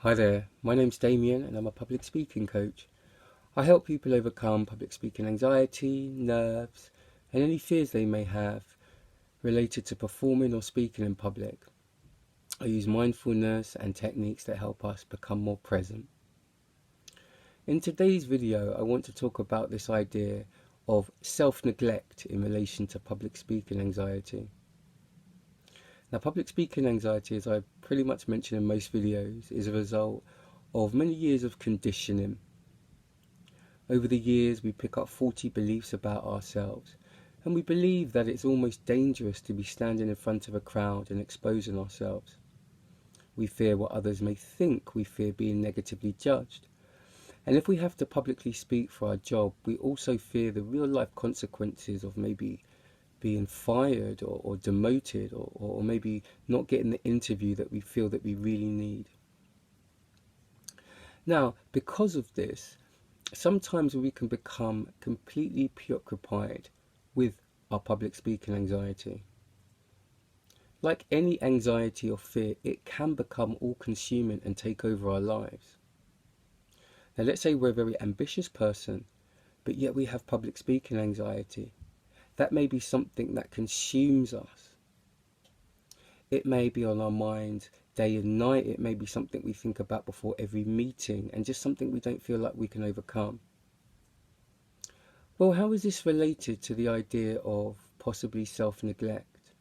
Hi there, my name's Damien and I'm a public speaking coach. I help people overcome public speaking anxiety, nerves, and any fears they may have related to performing or speaking in public. I use mindfulness and techniques that help us become more present. In today's video, I want to talk about this idea of self-neglect in relation to public speaking anxiety. Now, public speaking anxiety, as I pretty much mention in most videos, is a result of many years of conditioning. Over the years, we pick up faulty beliefs about ourselves, and we believe that it's almost dangerous to be standing in front of a crowd and exposing ourselves. We fear what others may think, we fear being negatively judged. And if we have to publicly speak for our job, we also fear the real life consequences of maybe being fired or demoted or maybe not getting the interview that we feel that we really need. Now, because of this, sometimes we can become completely preoccupied with our public speaking anxiety. Like any anxiety or fear, it can become all-consuming and take over our lives. Now, let's say we're a very ambitious person, but yet we have public speaking anxiety. That may be something that consumes us. It may be on our mind day and night. It may be something we think about before every meeting and just something we don't feel like we can overcome. Well, how is this related to the idea of possibly self-neglect?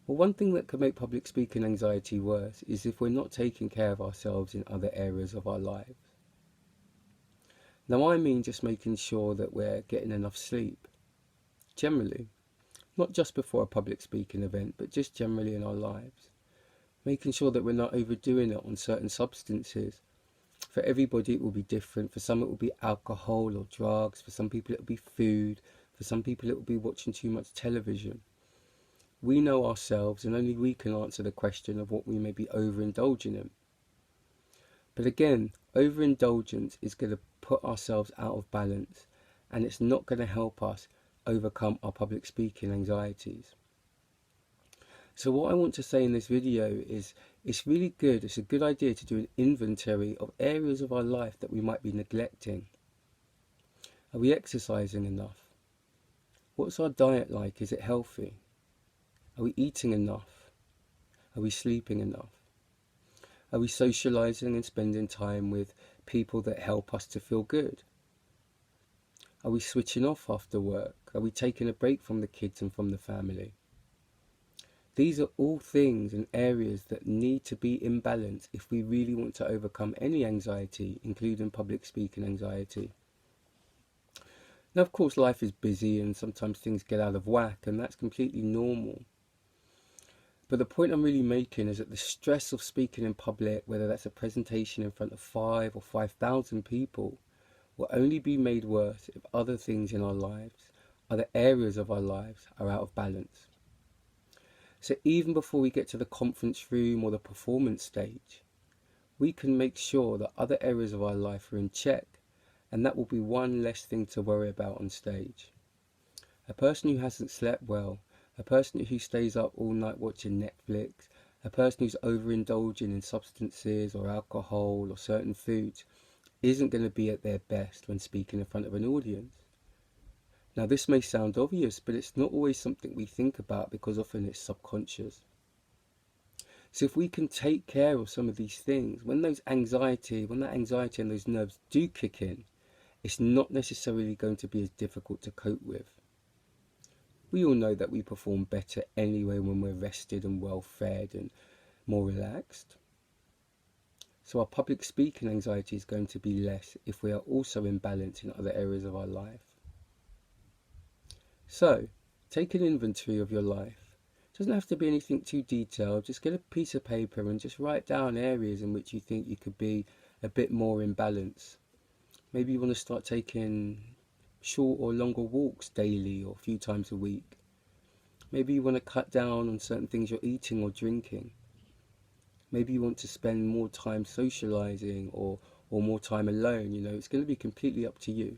Well, one thing that could make public speaking anxiety worse is if we're not taking care of ourselves in other areas of our lives. Now, I mean just making sure that we're getting enough sleep, generally. Not just before a public speaking event, but just generally in our lives. Making sure that we're not overdoing it on certain substances. For everybody it will be different. For some it will be alcohol or drugs. For some people it will be food. For some people it will be watching too much television. We know ourselves and only we can answer the question of what we may be overindulging in. But again, overindulgence is going to put ourselves out of balance and it's not going to help us overcome our public speaking anxieties. So what I want to say in this video is it's a good idea to do an inventory of areas of our life that we might be neglecting. Are we exercising enough? What's our diet like? Is it healthy? Are we eating enough? Are we sleeping enough? Are we socializing and spending time with people that help us to feel good? Are we switching off after work? Are we taking a break from the kids and from the family? These are all things and areas that need to be in balance if we really want to overcome any anxiety, including public speaking anxiety. Now, of course, life is busy and sometimes things get out of whack, and that's completely normal. But the point I'm really making is that the stress of speaking in public, whether that's a presentation in front of 5 or 5,000 people, will only be made worse if other things in our lives, other areas of our lives, are out of balance. So even before we get to the conference room or the performance stage, we can make sure that other areas of our life are in check, and that will be one less thing to worry about on stage. A person who hasn't slept well, a person who stays up all night watching Netflix, a person who's overindulging in substances or alcohol or certain foods isn't going to be at their best when speaking in front of an audience. Now, this may sound obvious, but it's not always something we think about because often it's subconscious. So if we can take care of some of these things, when that anxiety and those nerves do kick in, it's not necessarily going to be as difficult to cope with. We all know that we perform better anyway when we're rested and well fed and more relaxed. So our public speaking anxiety is going to be less if we are also in balance in other areas of our life. So, take an inventory of your life. It doesn't have to be anything too detailed. Just get a piece of paper and just write down areas in which you think you could be a bit more in balance. Maybe you want to start taking short or longer walks daily or a few times a week. Maybe you want to cut down on certain things you're eating or drinking. Maybe you want to spend more time socializing or more time alone. It's going to be completely up to you.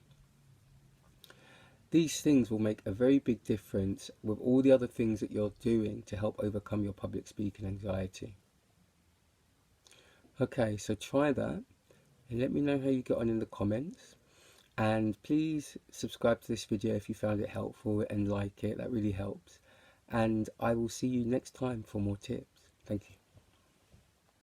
These things will make a very big difference with all the other things that you're doing to help overcome your public speaking anxiety. Okay, so try that and let me know how you get on in the comments. And please subscribe to this video if you found it helpful and like it, that really helps. And I will see you next time for more tips. Thank you.